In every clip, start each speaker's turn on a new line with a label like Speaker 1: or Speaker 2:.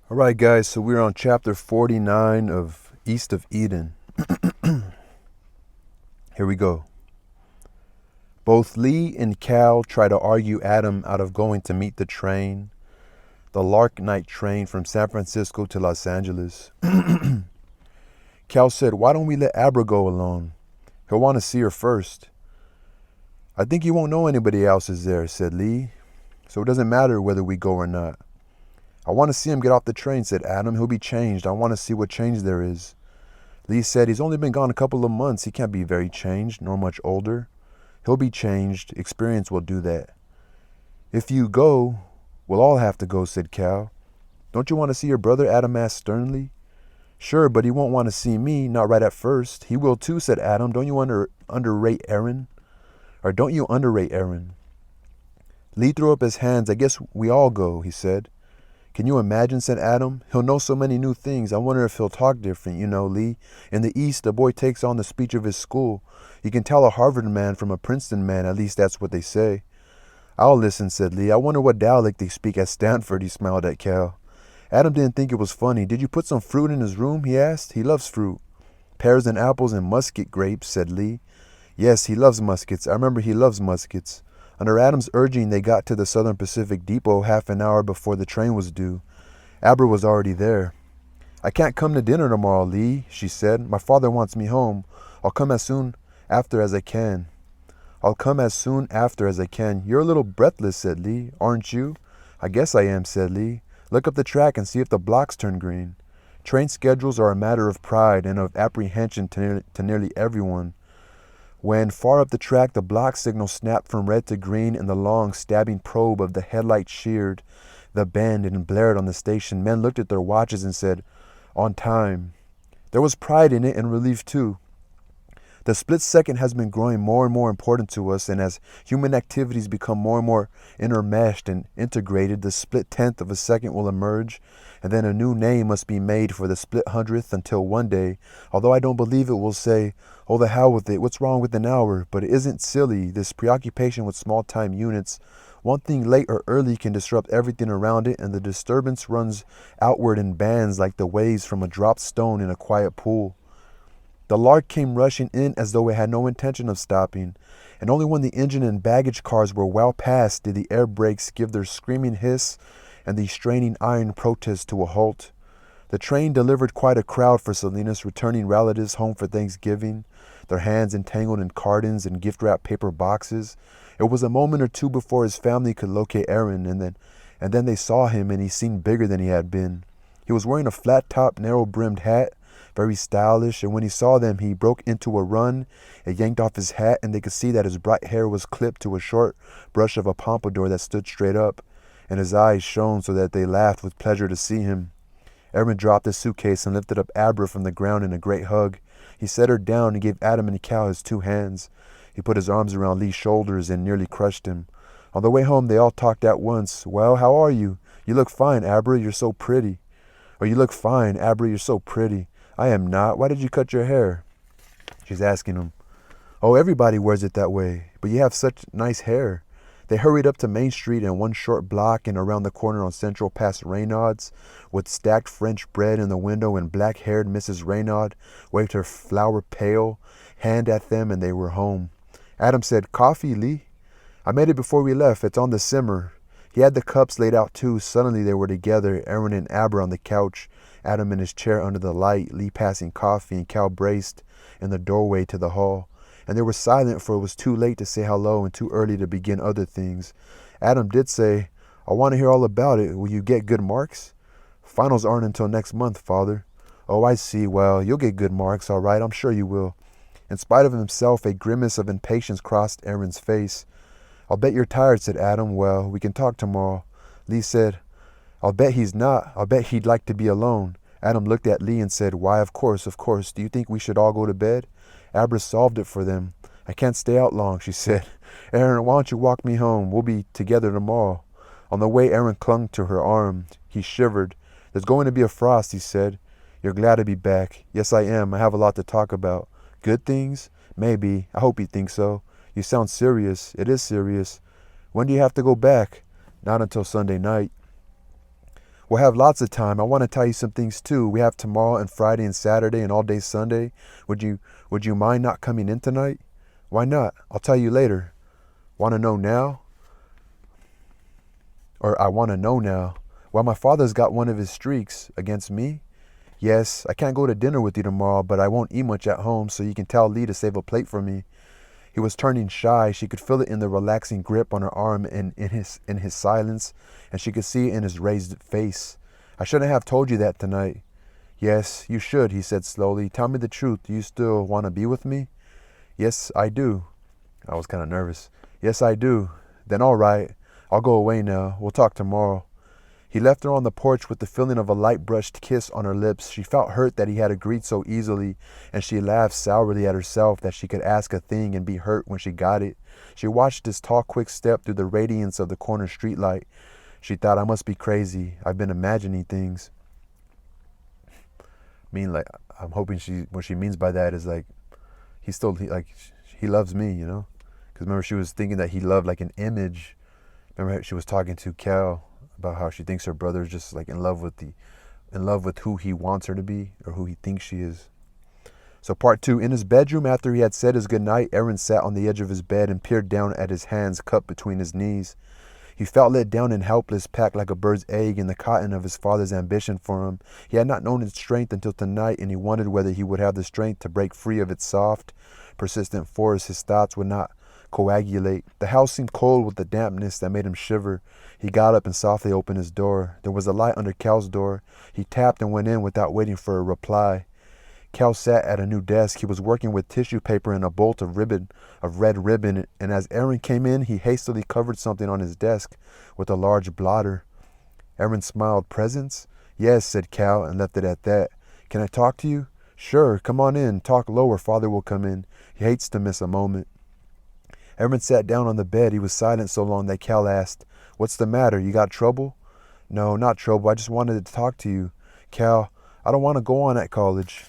Speaker 1: All right, guys, so we're on chapter 49 of East of Eden. Here we go. Both Lee and Cal try to argue Adam out of going to meet the train, the Lark Night train from San Francisco to Los Angeles. Cal said, "Why don't we let Abra go alone? He'll want to see her first." "I think he won't know anybody else is there," said Lee, "so it doesn't matter whether we go or not." "I want to see him get off the train," said Adam. "He'll be changed. I want to see what change there is." Lee said, "He's only been gone a couple of months. He can't be very changed, nor much older." "He'll be changed. Experience will do that." "If you go, we'll all have to go," said Cal. "Don't you want to see your brother?" Adam asked sternly. "Sure, but he won't want to see me, not right at first." "He will too," said Adam. "Don't you underrate Aaron? Or don't you underrate Aaron?" Lee threw up his hands. "I guess we all go," he said. "Can you imagine?" said Adam. "He'll know so many new things. I wonder if he'll talk different. You know, Lee, in the East, a boy takes on the speech of his school. You can tell a Harvard man from a Princeton man. At least that's what they say." "I'll listen," said Lee. "I wonder what dialect they speak at Stanford." He smiled at Cal. Adam didn't think it was funny. "Did you put some fruit in his room?" he asked. "He loves fruit." "Pears and apples and musket grapes," said Lee. "Yes, he loves muskets. I remember he loves muskets." Under Adam's urging, they got to the Southern Pacific Depot half an hour before the train was due. Abra was already there. "I can't come to dinner tomorrow, Lee," she said. "My father wants me home. I'll come as soon after as I can." "I'll come as soon after as I can." "You're a little breathless," said Lee. "Aren't you?" "I guess I am," said Lee. "Look up the track and see if the blocks turn green." Train schedules are a matter of pride and of apprehension to nearly everyone. When, far up the track, the block signal snapped from red to green and the long, stabbing probe of the headlight sheared the bend and blared on the station, men looked at their watches and said, "On time." There was pride in it and relief too. The split second has been growing more and more important to us, and as human activities become more and more intermeshed and integrated, the split tenth of a second will emerge, and then a new name must be made for the split hundredth until one day, although I don't believe it, will say, "Oh, the hell with it, what's wrong with an hour?" But it isn't silly, this preoccupation with small-time units. One thing late or early can disrupt everything around it, and the disturbance runs outward in bands like the waves from a dropped stone in a quiet pool. The Lark came rushing in as though it had no intention of stopping, and only when the engine and baggage cars were well past did the air brakes give their screaming hiss and the straining iron protest to a halt. The train delivered quite a crowd for Salinas, returning relatives home for Thanksgiving, their hands entangled in cartons and gift-wrapped paper boxes. It was a moment or two before his family could locate Aaron, and then they saw him, and he seemed bigger than he had been. He was wearing a flat-top, narrow-brimmed hat, very stylish, and when he saw them, he broke into a run and yanked off his hat, and they could see that his bright hair was clipped to a short brush of a pompadour that stood straight up, and his eyes shone so that they laughed with pleasure to see him. Aaron dropped his suitcase and lifted up Abra from the ground in a great hug. He set her down and gave Adam and Cal his two hands. He put his arms around Lee's shoulders and nearly crushed him. On the way home, they all talked at once. "Well, how are you?" "You look fine, Abra. You're so pretty." Or, "You look fine, Abra. You're so pretty." "I am not. Why did you cut your hair?" She's asking him. "Oh, everybody wears it that way. But you have such nice hair." They hurried up to Main Street and one short block and around the corner on Central past Raynaud's, with stacked French bread in the window, and black-haired Mrs. Raynaud waved her flower-pale hand at them, and they were home. Adam said, "Coffee, Lee?" "I made it before we left. It's on the simmer." He had the cups laid out too. Suddenly they were together, Aaron and Abra on the couch, Adam in his chair under the light, Lee passing coffee, and Cal braced in the doorway to the hall. And they were silent, for it was too late to say hello and too early to begin other things. Adam did say, "I want to hear all about it. Will you get good marks?" "Finals aren't until next month, Father." "Oh, I see. Well, you'll get good marks, all right. I'm sure you will." In spite of himself, a grimace of impatience crossed Aaron's face. "I'll bet you're tired," said Adam. "Well, we can talk tomorrow." Lee said, "I'll bet he's not. I'll bet he'd like to be alone." Adam looked at Lee and said, "Why, of course, of course. Do you think we should all go to bed?" Abra solved it for them. "I can't stay out long," she said. "Aaron, why don't you walk me home? We'll be together tomorrow." On the way, Aaron clung to her arm. He shivered. "There's going to be a frost," he said. "You're glad to be back." "Yes, I am. I have a lot to talk about." "Good things?" "Maybe. I hope you think so." "You sound serious." "It is serious." "When do you have to go back?" "Not until Sunday night." We'll have lots of time. I want to tell you some things too. We have tomorrow and Friday and Saturday and all day Sunday. Would you mind not coming in tonight? Why not? I'll tell you later. Want to know now? Or I want to know now. Well, my father's got one of his streaks against me. Yes, I can't go to dinner with you tomorrow, but I won't eat much at home, so you can tell Lee to save a plate for me. He was turning shy. She could feel it in the relaxing grip on her arm and in his silence, and she could see it in his raised face. I shouldn't have told you that tonight. Yes, you should, he said slowly. Tell me the truth. Do you still want to be with me? Yes, I do. I was kind of nervous. Yes, I do. Then all right. I'll go away now. We'll talk tomorrow. He left her on the porch with the feeling of a light-brushed kiss on her lips. She felt hurt that he had agreed so easily, and she laughed sourly at herself that she could ask a thing and be hurt when she got it. She watched his tall, quick step through the radiance of the corner streetlight. She thought, I must be crazy. I've been imagining things. I'm hoping what she means by that is like, he loves me, you know? Because remember, she was thinking that he loved like an image. Remember, she was talking to Cal about how she thinks her brother is just like in love with who he wants her to be or who he thinks she is. So part 2, in his bedroom after he had said his goodnight, Aaron sat on the edge of his bed and peered down at his hands cupped between his knees. He felt let down and helpless, packed like a bird's egg in the cotton of his father's ambition for him. He had not known its strength until tonight, and he wondered whether he would have the strength to break free of its soft, persistent force. His thoughts would not coagulate. The house seemed cold with the dampness that made him shiver. He got up and softly opened his door. There was a light under Cal's door. He tapped and went in without waiting for a reply. Cal sat at a new desk. He was working with tissue paper and a bolt of red ribbon, and as Aaron came in, he hastily covered something on his desk with a large blotter. Aaron smiled. Presents? Yes, said Cal, and left it at that. Can I talk to you? Sure, come on in. Talk lower. Father will come in. He hates to miss a moment. Aaron sat down on the bed. He was silent so long that Cal asked, What's the matter? You got trouble? No, not trouble. I just wanted to talk to you. Cal, I don't want to go on at college.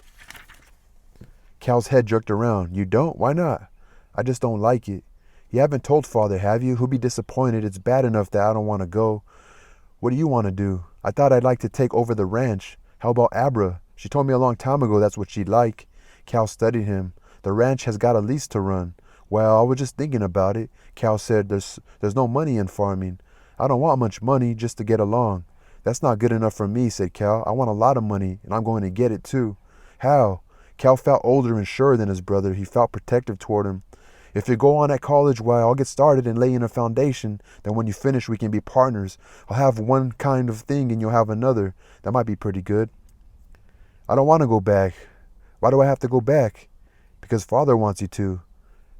Speaker 1: Cal's head jerked around. You don't? Why not? I just don't like it. You haven't told Father, have you? He'll be disappointed. It's bad enough that I don't want to go. What do you want to do? I thought I'd like to take over the ranch. How about Abra? She told me a long time ago that's what she'd like. Cal studied him. The ranch has got a lease to run. Well, I was just thinking about it. Cal said there's no money in farming. I don't want much money, just to get along. That's not good enough for me, said Cal. I want a lot of money, and I'm going to get it too. How? Cal felt older and surer than his brother. He felt protective toward him. If you go on at college, why, I'll get started and lay in a foundation. Then when you finish, we can be partners. I'll have one kind of thing and you'll have another. That might be pretty good. I don't want to go back. Why do I have to go back? Because Father wants you to.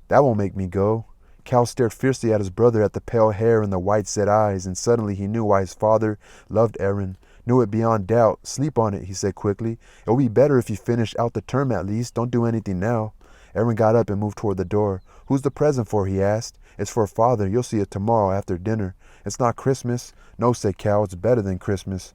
Speaker 1: That won't make me go. Cal stared fiercely at his brother, at the pale hair and the white-set eyes, and suddenly he knew why his father loved Aaron. Knew it beyond doubt. Sleep on it, he said quickly. It'll be better if you finish out the term at least. Don't do anything now. Aaron got up and moved toward the door. Who's the present for? He asked. It's for Father. You'll see it tomorrow after dinner. It's not Christmas. No, said Cal. It's better than Christmas.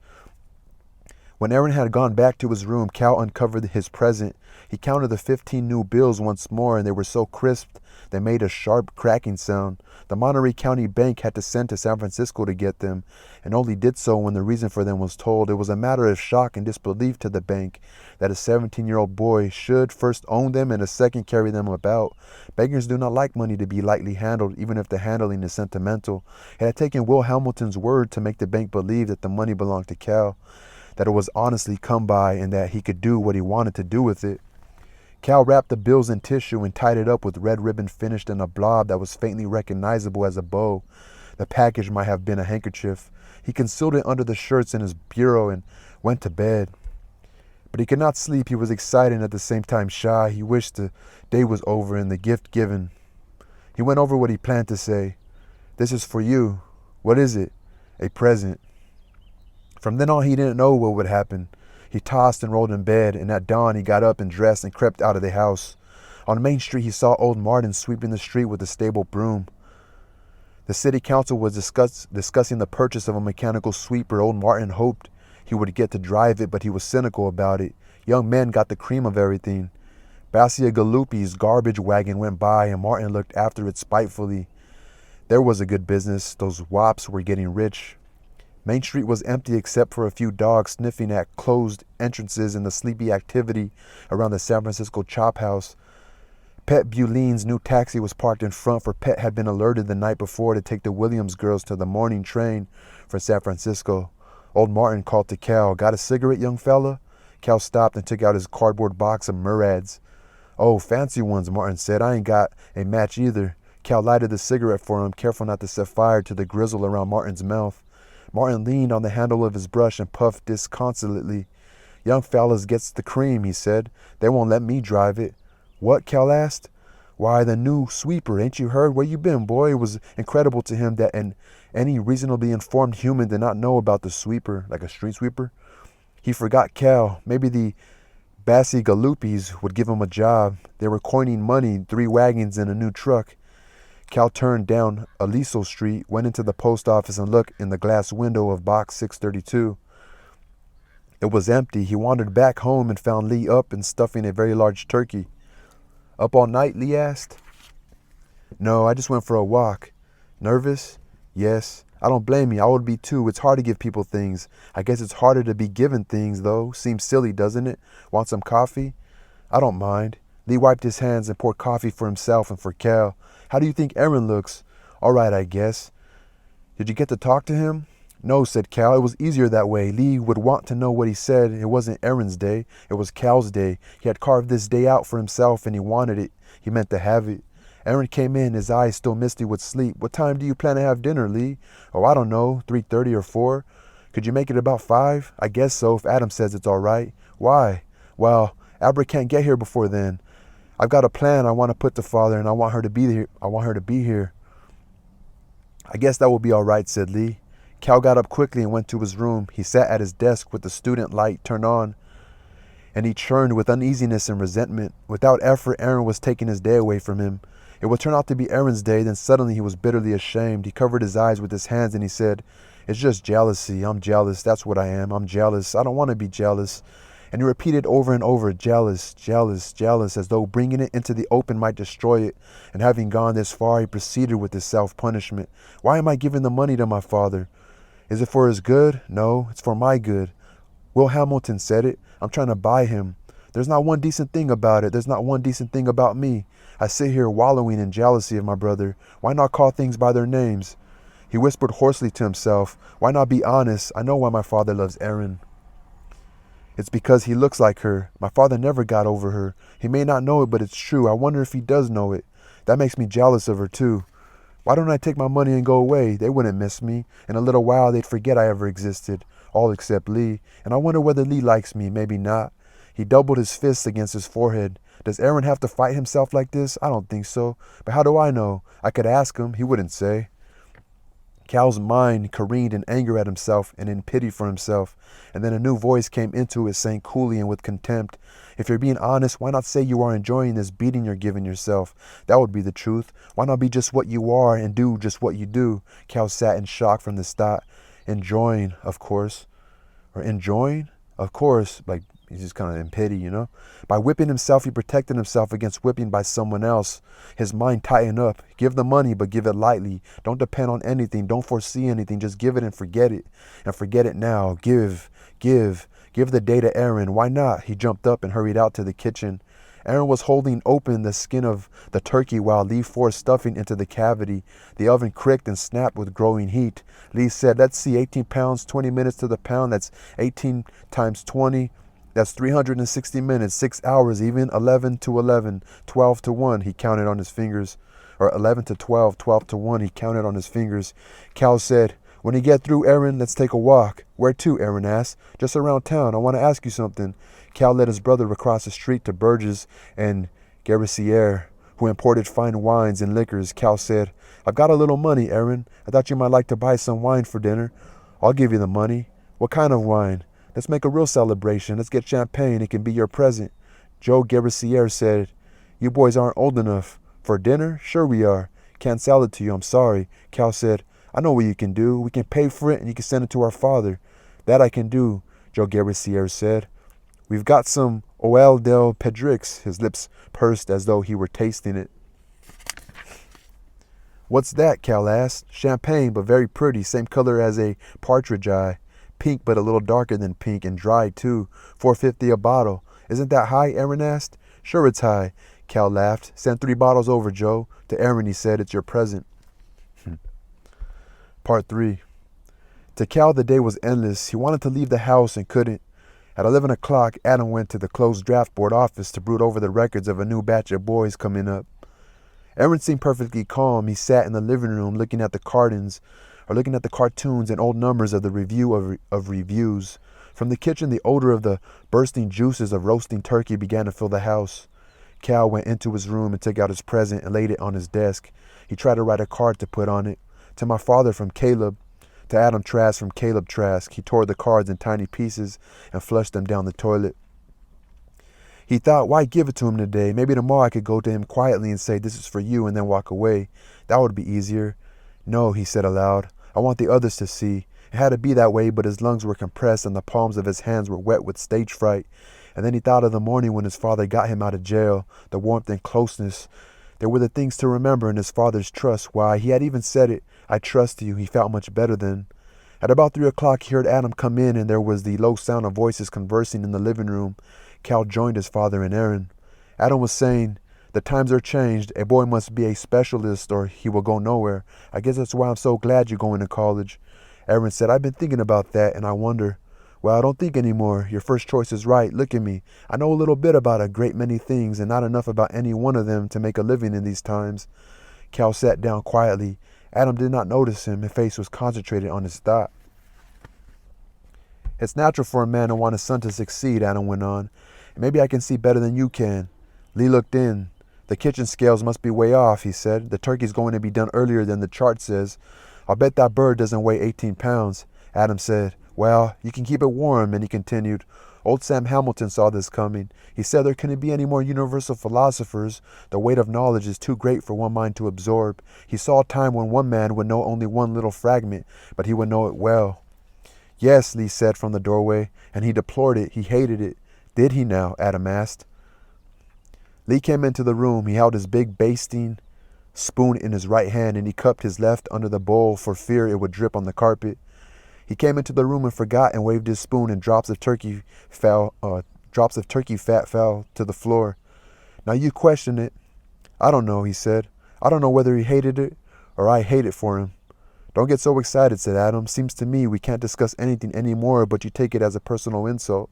Speaker 1: When Aaron had gone back to his room, Cal uncovered his present. He counted the 15 new bills once more, and they were so crisp they made a sharp cracking sound. The Monterey County Bank had to send to San Francisco to get them, and only did so when the reason for them was told. It was a matter of shock and disbelief to the bank that a 17-year-old boy should first own them and a second carry them about. Bankers do not like money to be lightly handled, even if the handling is sentimental. It had taken Will Hamilton's word to make the bank believe that the money belonged to Cal, that it was honestly come by, and that he could do what he wanted to do with it. Cal wrapped the bills in tissue and tied it up with red ribbon finished in a blob that was faintly recognizable as a bow. The package might have been a handkerchief. He concealed it under the shirts in his bureau and went to bed. But he could not sleep. He was excited and at the same time shy. He wished the day was over and the gift given. He went over what he planned to say. This is for you. What is it? A present. From then on, he didn't know what would happen. He tossed and rolled in bed, and at dawn he got up and dressed and crept out of the house. On Main Street, he saw old Martin sweeping the street with a stable broom. The city council was discussing the purchase of a mechanical sweeper. Old Martin hoped he would get to drive it, but he was cynical about it. Young men got the cream of everything. Basia Galuppi's garbage wagon went by, and Martin looked after it spitefully. There was a good business. Those wops were getting rich. Main Street was empty except for a few dogs sniffing at closed entrances and the sleepy activity around the San Francisco Chop House. Pet Bulin's new taxi was parked in front, for Pet had been alerted the night before to take the Williams girls to the morning train for San Francisco. Old Martin called to Cal. "Got a cigarette, young fella?" Cal stopped and took out his cardboard box of Murads. "Oh, fancy ones," Martin said. "I ain't got a match either." Cal lighted the cigarette for him, careful not to set fire to the grizzle around Martin's mouth. Martin leaned on the handle of his brush and puffed disconsolately. "Young fellas gets the cream," he said. "They won't let me drive it." "What?" Cal asked. "Why, the new sweeper. Ain't you heard? Where you been, boy?" It was incredible to him that any reasonably informed human did not know about the sweeper, like a street sweeper. He forgot Cal. Maybe the Bassy Galupis would give him a job. They were coining money, 3 wagons and a new truck. Cal turned down Aliso Street, went into the post office and looked in the glass window of box 632. It was empty. He wandered back home and found Lee up and stuffing a very large turkey. "Up all night?" Lee asked. "No, I just went for a walk." "Nervous?" "Yes. I don't blame you. I would be too. It's hard to give people things. I guess it's harder to be given things, though. Seems silly, doesn't it? Want some coffee?" "I don't mind." Lee wiped his hands and poured coffee for himself and for Cal. "How do you think Aaron looks?" "All right, I guess." "Did you get to talk to him?" "No," said Cal. "It was easier that way. Lee would want to know what he said. It wasn't Aaron's day. It was Cal's day. He had carved this day out for himself, and he wanted it. He meant to have it." Aaron came in, his eyes still misty with sleep. "What time do you plan to have dinner, Lee?" "Oh, I don't know, 3:30 or 4. "Could you make it about 5? "I guess so, if Adam says it's all right." "Why?" "Well, Abra can't get here before then. I've got a plan I want to put to Father, and I want her to be here. "I guess that will be all right," said Lee. Cal got up quickly and went to his room. He sat at his desk with the student light turned on, and he churned with uneasiness and resentment. Without effort, Aaron was taking his day away from him. It would turn out to be Aaron's day, then suddenly he was bitterly ashamed. He covered his eyes with his hands and he said, "It's just jealousy. I'm jealous. That's what I am. I'm jealous. I don't want to be jealous." And he repeated over and over, "Jealous, jealous, jealous," as though bringing it into the open might destroy it. And having gone this far, he proceeded with his self-punishment. "Why am I giving the money to my father? Is it for his good? No, it's for my good. Will Hamilton said it. I'm trying to buy him. There's not one decent thing about it. There's not one decent thing about me. I sit here wallowing in jealousy of my brother. Why not call things by their names?" He whispered hoarsely to himself, "Why not be honest? I know why my father loves Erin. It's because he looks like her. My father never got over her. He may not know it, but it's true. I wonder if he does know it. That makes me jealous of her too. Why don't I take my money and go away? They wouldn't miss me. In a little while, they'd forget I ever existed. All except Lee. And I wonder whether Lee likes me. Maybe not." He doubled his fists against his forehead. "Does Aaron have to fight himself like this? I don't think so. But how do I know? I could ask him. He wouldn't say." Cal's mind careened in anger at himself and in pity for himself. And then a new voice came into it, saying coolly and with contempt, "If you're being honest, why not say you are enjoying this beating you're giving yourself? That would be the truth. Why not be just what you are and do just what you do?" Cal sat in shock from this thought. "Enjoying, of course." Or enjoying? Of course. Like, he's just kind of in pity, you know? By whipping himself, he protected himself against whipping by someone else. His mind tightened up. Give the money, but give it lightly. Don't depend on anything. Don't foresee anything. Just give it and forget it. And forget it now. Give the day to Aaron. Why not? He jumped up and hurried out to the kitchen. Aaron was holding open the skin of the turkey while Lee forced stuffing into the cavity. The oven cricked and snapped with growing heat. Lee said, "Let's see, 18 pounds, 20 minutes to the pound. That's 18 times 20. That's 360 minutes, 6 hours even, 11 to 11, 12 to 1, he counted on his fingers. Or 11 to 12, 12 to 1, he counted on his fingers. Cal said, "When you get through, Aaron, let's take a walk." "Where to?" Aaron asked. "Just around town. I want to ask you something." Cal led his brother across the street to Burgess and Gariciere, who imported fine wines and liquors. Cal said, "I've got a little money, Aaron. I thought you might like to buy some wine for dinner." "I'll give you the money." "What kind of wine?" "Let's make a real celebration. Let's get champagne. It can be your present." Joe Gariciere said, "You boys aren't old enough." "For dinner? Sure we are." "Can't sell it to you. I'm sorry." Cal said, "I know what you can do. We can pay for it and you can send it to our father." "That I can do," Joe Gariciere said. "We've got some Oel del Pedrix." His lips pursed as though he were tasting it. What's that? Cal asked. Champagne, but very pretty, same color as a partridge eye. Pink, but a little darker than pink, and dry, too. $4.50 a bottle. Isn't that high? Aaron asked. Sure it's high. Cal laughed. Send 3 bottles over, Joe. To Aaron, he said, it's your present. Part 3. To Cal, the day was endless. He wanted to leave the house and couldn't. At 11 o'clock, Adam went to the closed draft board office to brood over the records of a new batch of boys coming up. Aaron seemed perfectly calm. He sat in the living room looking at the cartoons and old numbers of the review of reviews. From the kitchen, the odor of the bursting juices of roasting turkey began to fill the house. Cal went into his room and took out his present and laid it on his desk. He tried to write a card to put on it. To my father from Caleb. To Adam Trask from Caleb Trask. He tore the cards in tiny pieces and flushed them down the toilet. He thought, why give it to him today? Maybe tomorrow I could go to him quietly and say, this is for you, and then walk away. That would be easier. No, he said aloud. I want the others to see. It had to be that way, but his lungs were compressed and the palms of his hands were wet with stage fright. And then he thought of the morning when his father got him out of jail, the warmth and closeness. There were the things to remember in his father's trust. Why, he had even said it. I trust you. He felt much better then. At about 3 o'clock, he heard Adam come in, and there was the low sound of voices conversing in the living room. Cal joined his father and Aaron. Adam was saying, the times are changed. A boy must be a specialist or he will go nowhere. I guess that's why I'm so glad you're going to college. Aaron said, I've been thinking about that, and I wonder. Well, I don't think anymore. Your first choice is right. Look at me. I know a little bit about a great many things, and not enough about any one of them to make a living in these times. Cal sat down quietly. Adam did not notice him. His face was concentrated on his thought. It's natural for a man to want his son to succeed, Adam went on. Maybe I can see better than you can. Lee looked in. The kitchen scales must be way off, he said. The turkey's going to be done earlier than the chart says. I'll bet that bird doesn't weigh 18 pounds. Adam said, well, you can keep it warm, and he continued. Old Sam Hamilton saw this coming. He said there couldn't be any more universal philosophers. The weight of knowledge is too great for one mind to absorb. He saw a time when one man would know only one little fragment, but he would know it well. Yes, Lee said from the doorway, and he deplored it. He hated it. Did he now? Adam asked. Lee came into the room. He held his big basting spoon in his right hand, and he cupped his left under the bowl for fear it would drip on the carpet. He came into the room and forgot and waved his spoon, and drops of turkey fat fell to the floor. Now you question it. I don't know, he said. I don't know whether he hated it or I hate it for him. Don't get so excited, said Adam. Seems to me we can't discuss anything anymore, but you take it as a personal insult.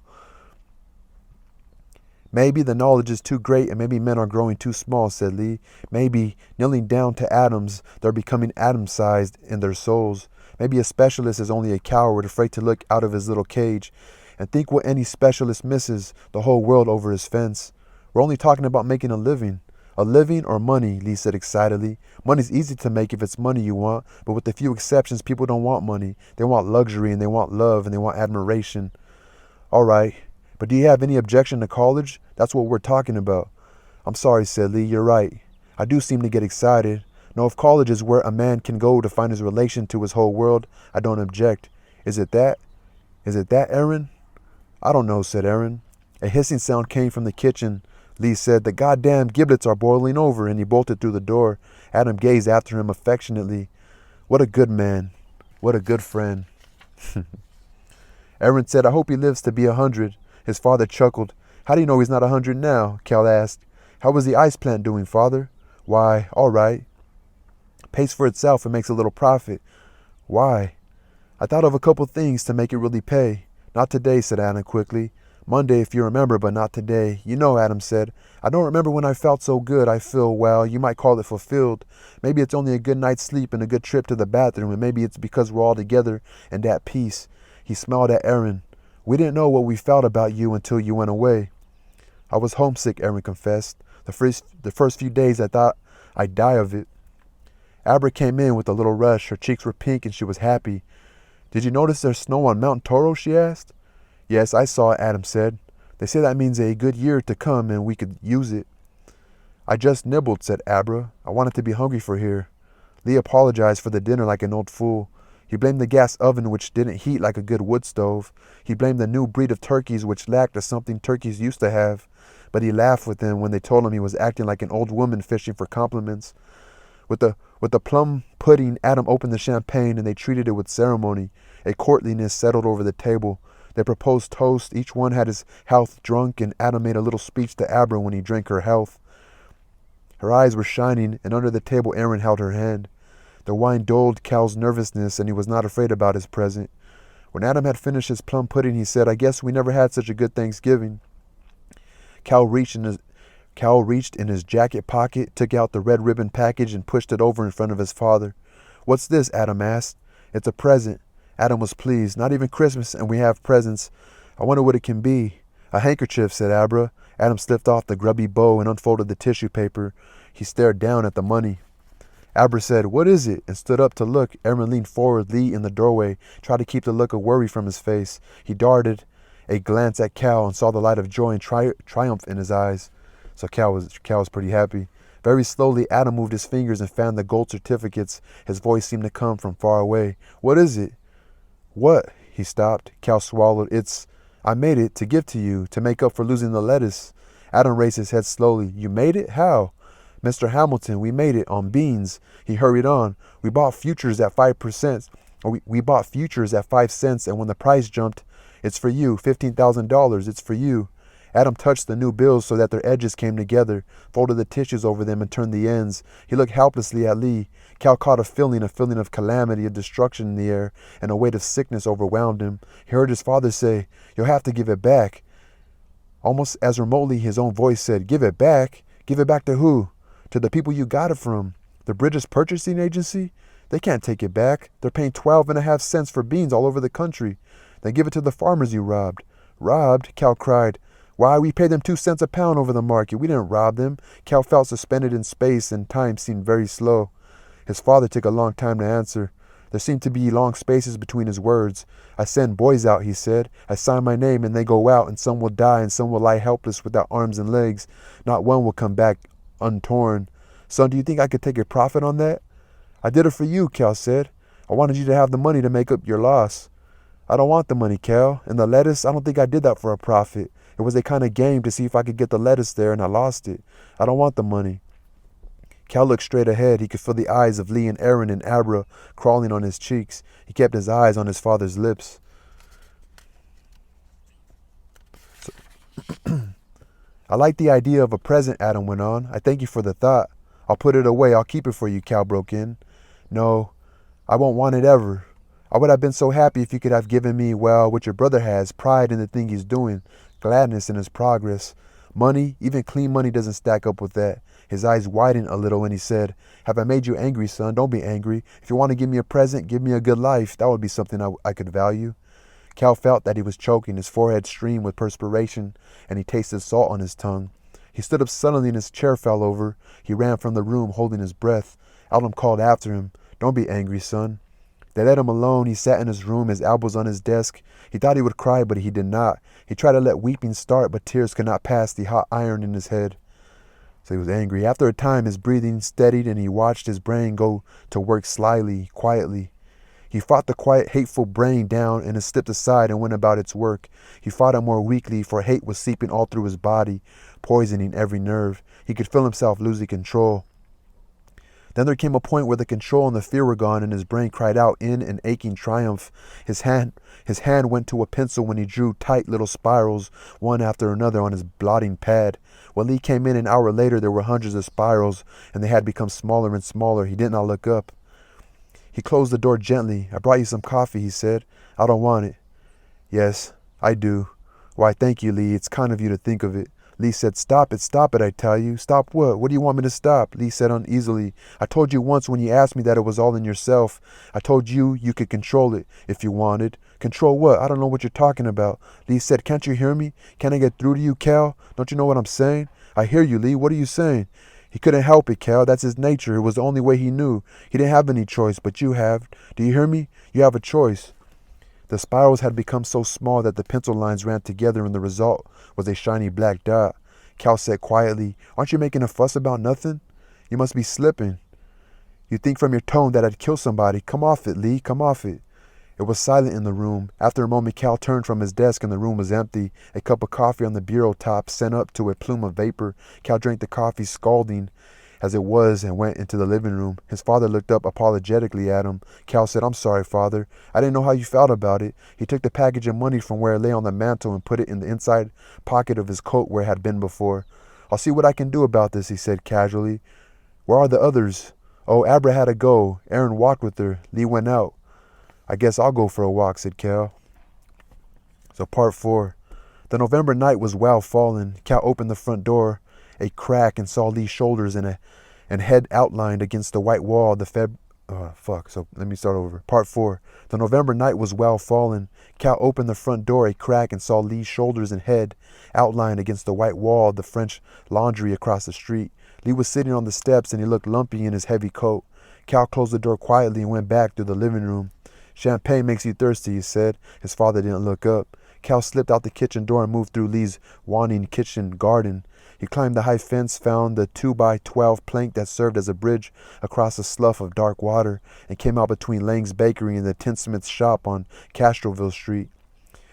Speaker 1: Maybe the knowledge is too great and maybe men are growing too small, said Lee. Maybe, kneeling down to atoms, they're becoming atom-sized in their souls. Maybe a specialist is only a coward afraid to look out of his little cage. And think what any specialist misses, the whole world over his fence. We're only talking about making a living. A living or money, Lee said excitedly. Money's easy to make if it's money you want, but with a few exceptions, people don't want money. They want luxury, and they want love, and they want admiration. All right, but do you have any objection to college? That's what we're talking about. I'm sorry, said Lee, you're right. I do seem to get excited. No, if college is where a man can go to find his relation to his whole world, I don't object. Is it that? Is it that, Aaron? I don't know, said Aaron. A hissing sound came from the kitchen. Lee said, the goddamn giblets are boiling over, and he bolted through the door. Adam gazed after him affectionately. What a good man. What a good friend. Aaron said, I hope he lives to be 100. His father chuckled. How do you know he's not 100 now? Cal asked. How was the ice plant doing, father? Why, all right. Pays for itself and makes a little profit. Why? I thought of a couple things to make it really pay. Not today, said Adam quickly. Monday, if you remember, but not today. You know, Adam said, I don't remember when I felt so good. I feel, well, you might call it fulfilled. Maybe it's only a good night's sleep and a good trip to the bathroom, and maybe it's because we're all together and at peace. He smiled at Aaron. We didn't know what we felt about you until you went away. I was homesick, Aaron confessed. The first few days I thought I'd die of it. Abra came in with a little rush. Her cheeks were pink and she was happy. Did you notice there's snow on Mount Toro? She asked. Yes, I saw it, Adam said. They say that means a good year to come and we could use it. I just nibbled, said Abra. I wanted to be hungry for here. Lee apologized for the dinner like an old fool. He blamed the gas oven which didn't heat like a good wood stove. He blamed the new breed of turkeys which lacked the something turkeys used to have. But he laughed with them when they told him he was acting like an old woman fishing for compliments. With the plum pudding, Adam opened the champagne, and they treated it with ceremony. A courtliness settled over the table. They proposed toast. Each one had his health drunk, and Adam made a little speech to Abra when he drank her health. Her eyes were shining, and under the table Aaron held her hand. The wine dulled Cal's nervousness, and he was not afraid about his present. When Adam had finished his plum pudding, he said, "I guess we never had such a good Thanksgiving." Cal reached in his jacket pocket, took out the red ribbon package, and pushed it over in front of his father. "What's this?" Adam asked. "It's a present." Adam was pleased. "Not even Christmas, and we have presents. I wonder what it can be." "A handkerchief," said Abra. Adam slipped off the grubby bow and unfolded the tissue paper. He stared down at the money. Abra said, "What is it?" and stood up to look. Aaron leaned forward. Lee, in the doorway, tried to keep the look of worry from his face. He darted a glance at Cal and saw the light of joy and triumph in his eyes. So Cal was pretty happy. Very slowly, Adam moved his fingers and found the gold certificates. His voice seemed to come from far away. "What is it?" "What?" He stopped. Cal swallowed. I made it to give to you, to make up for losing the lettuce." Adam raised his head slowly. "You made it? How?" "Mr. Hamilton, we made it on beans." He hurried on. We bought futures at 5%. We bought futures at 5 cents, and when the price jumped, "It's for you, $15,000. It's for you." Adam touched the new bills so that their edges came together, folded the tissues over them, and turned the ends. He looked helplessly at Lee. Cal caught a feeling of calamity, of destruction in the air, and a weight of sickness overwhelmed him. He heard his father say, "You'll have to give it back." Almost as remotely, his own voice said, "Give it back? Give it back to who?" "To the people you got it from. The British Purchasing Agency? They can't take it back. They're paying 12.5 cents for beans all over the country. Then give it to the farmers you robbed." "Robbed?" Cal cried. "Why, we paid them 2 cents a pound over the market. We didn't rob them." Cal felt suspended in space, and time seemed very slow. His father took a long time to answer. There seemed to be long spaces between his words. "I send boys out," he said. "I sign my name, and they go out, and some will die, and some will lie helpless without arms and legs. Not one will come back untorn. Son, do you think I could take a profit on that?" "I did it for you," Cal said. "I wanted you to have the money to make up your loss." "I don't want the money, Cal. And the lettuce, I don't think I did that for a profit. It was a kind of game to see if I could get the lettuce there, and I lost it. I don't want the money." Cal looked straight ahead. He could feel the eyes of Lee and Aaron and Abra crawling on his cheeks. He kept his eyes on his father's lips. "I like the idea of a present," Adam went on. "I thank you for the thought." "I'll put it away. I'll keep it for you," Cal broke in. "No, I won't want it ever. I would have been so happy if you could have given me, well, what your brother has, pride in the thing he's doing, gladness in his progress. Money, even clean money, doesn't stack up with that." His eyes widened a little and he said, "Have I made you angry, son? Don't be angry. If you want to give me a present, give me a good life. That would be something I could value." Cal felt that he was choking. His forehead streamed with perspiration, and he tasted salt on his tongue. He stood up suddenly and his chair fell over. He ran from the room, holding his breath. Adam called after him, "Don't be angry, son." They let him alone. He sat in his room, his elbows on his desk. He thought he would cry, but he did not. He tried to let weeping start, but tears could not pass the hot iron in his head. So he was angry. After a time, his breathing steadied, and he watched his brain go to work slyly, quietly. He fought the quiet, hateful brain down, and it slipped aside and went about its work. He fought it more weakly, for hate was seeping all through his body, poisoning every nerve. He could feel himself losing control. Then there came a point where the control and the fear were gone, and his brain cried out in an aching triumph. His hand went to a pencil when he drew tight little spirals, one after another, on his blotting pad. When Lee came in an hour later, there were hundreds of spirals, and they had become smaller and smaller. He did not look up. He closed the door gently. "I brought you some coffee," he said. "I don't want it." "Yes, I do." "Why, thank you, Lee. It's kind of you to think of it." Lee said, stop it, I tell you." "Stop what? What do you want me to stop?" Lee said uneasily. "I told you once when you asked me that it was all in yourself. I told you you could control it if you wanted." "Control what? I don't know what you're talking about." Lee said, "Can't you hear me? Can't I get through to you, Cal? Don't you know what I'm saying?" "I hear you, Lee. What are you saying?" "He couldn't help it, Cal. That's his nature. It was the only way he knew. He didn't have any choice, but you have. Do you hear me? You have a choice." The spirals had become so small that the pencil lines ran together, and the result was a shiny black dot. Cal said quietly, "Aren't you making a fuss about nothing? You must be slipping. You think from your tone that I'd kill somebody. Come off it, Lee. Come off it." It was silent in the room. After a moment, Cal turned from his desk and the room was empty. A cup of coffee on the bureau top sent up to a plume of vapor. Cal drank the coffee, scalding. as it was and went into the living room. His father looked up apologetically at him. Cal said, "I'm sorry, Father. I didn't know how you felt about it." He took the package of money from where it lay on the mantel and put it in the inside pocket of his coat where it had been before. "I'll see what I can do about this," he said casually. "Where are the others?" "Oh, Abra had to go. Aaron walked with her. Lee went out." "I guess I'll go for a walk," said Cal. So part 4. The November night was well fallen. Cal opened the front door a crack and saw Lee's shoulders and head outlined against the white wall of the So let me start over. Part 4. The November night was well fallen. Cal opened the front door a crack and saw Lee's shoulders and head outlined against the white wall of the French laundry across the street. Lee was sitting on the steps and he looked lumpy in his heavy coat. Cal closed the door quietly and went back through the living room. "Champagne makes you thirsty," he said. His father didn't look up. Cal slipped out the kitchen door and moved through Lee's waning kitchen garden. He climbed the high fence, found the 2x12 plank that served as a bridge across a slough of dark water, and came out between Lang's Bakery and the tinsmith's shop on Castroville Street.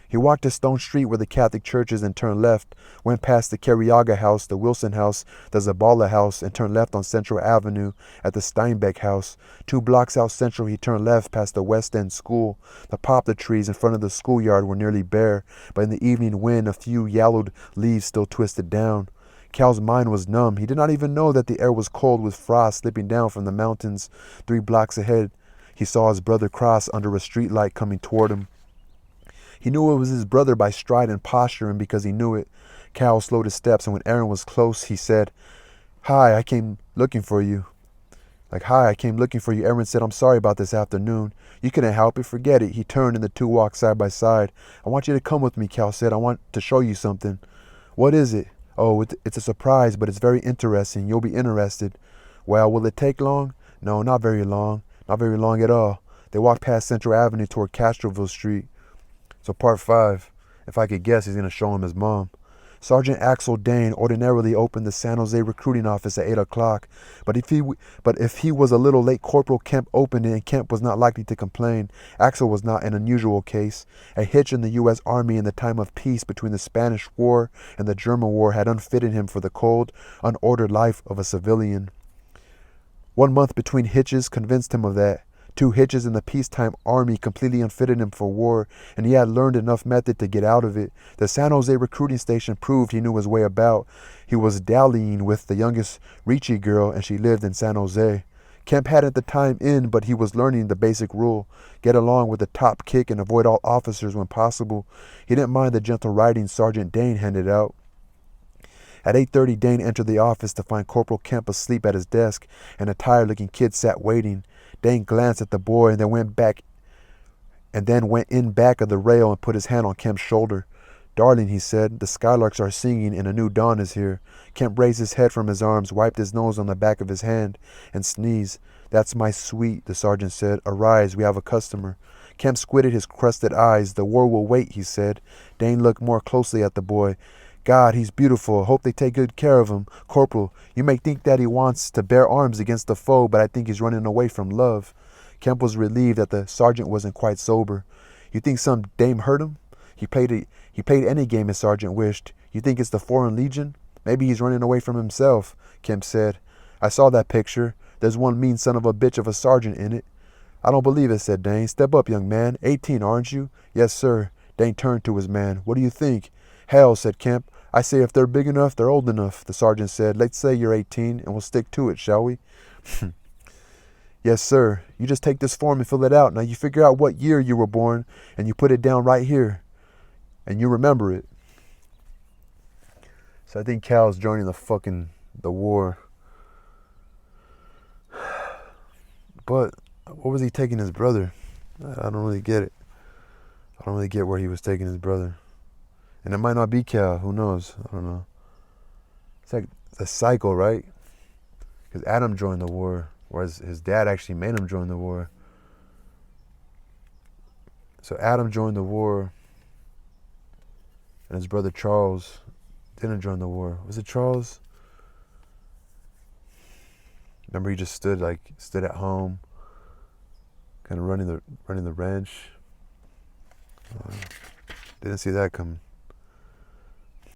Speaker 1: He walked a stone street where the Catholic church is and turned left, went past the Carriaga house, the Wilson house, the Zabala house, and turned left on Central Avenue at the Steinbeck house. 2 blocks out Central, he turned left past the West End School. The poplar trees in front of the schoolyard were nearly bare, but in the evening wind a few yellowed leaves still twisted down. Cal's mind was numb. He did not even know that the air was cold with frost slipping down from the mountains 3 blocks ahead. He saw his brother cross under a street light coming toward him. He knew it was his brother by stride and posture, and because he knew it, Cal slowed his steps, and when Aaron was close, he said, "Hi, I came looking for you." "Hi, I came looking for you." Aaron said, "I'm sorry about this afternoon." "You couldn't help it. Forget it." He turned, and the two walked side by side. "I want you to come with me," Cal said. "I want to show you something." "What is it?" "Oh, it's a surprise, but it's very interesting. You'll be interested." "Well, will it take long?" "No, not very long. Not very long at all." They walked past Central Avenue toward Castroville Street. So part 5. If I could guess, he's going to show him his mom. Sergeant Axel Dane ordinarily opened the San Jose recruiting office at 8 o'clock, but if he was a little late, Corporal Kemp opened it, and Kemp was not likely to complain. Axel was not an unusual case. A hitch in the U.S. Army in the time of peace between the Spanish War and the German War had unfitted him for the cold, unordered life of a civilian. 1 month between hitches convinced him of that. 2 hitches in the peacetime army completely unfitted him for war, and he had learned enough method to get out of it. The San Jose recruiting station proved he knew his way about. He was dallying with the youngest Ricci girl, and she lived in San Jose. Kemp hadn't the time in, but he was learning the basic rule. Get along with the top kick and avoid all officers when possible. He didn't mind the gentle writing Sergeant Dane handed out. At 8:30, Dane entered the office to find Corporal Kemp asleep at his desk, and a tired-looking kid sat waiting. Dane glanced at the boy and then went in back of the rail and put his hand on Kemp's shoulder. "Darling," he said, "the skylarks are singing and a new dawn is here." Kemp raised his head from his arms, wiped his nose on the back of his hand, and sneezed. "That's my sweet," the sergeant said. "Arise, we have a customer." Kemp squinted his crusted eyes. "The war will wait," he said. Dane looked more closely at the boy. "God, he's beautiful. Hope they take good care of him. Corporal, you may think that he wants to bear arms against the foe, but I think he's running away from love." Kemp was relieved that the sergeant wasn't quite sober. "You think some dame hurt him?" He played any game his sergeant wished. "You think it's the Foreign Legion?" "Maybe he's running away from himself," Kemp said. "I saw that picture. There's one mean son of a bitch of a sergeant in it." "I don't believe it," said Dane. "Step up, young man. 18, aren't you?" "Yes, sir." Dane turned to his man. "What do you think?" "Hell," said Kemp. "I say if they're big enough, they're old enough," the sergeant said. "Let's say you're 18, and we'll stick to it, shall we?" "Yes, sir. You just take this form and fill it out. Now you figure out what year you were born, and you put it down right here. And you remember it." So I think Cal's joining the war. But what was he taking his brother? I don't really get it. I don't really get where he was taking his brother. And it might not be Cal. Who knows? I don't know. It's like a cycle, right? Because Adam joined the war, whereas his dad actually made him join the war. So Adam joined the war, and his brother Charles didn't join the war. Was it Charles? Remember, he just stood at home, kind of running the ranch. Didn't see that coming.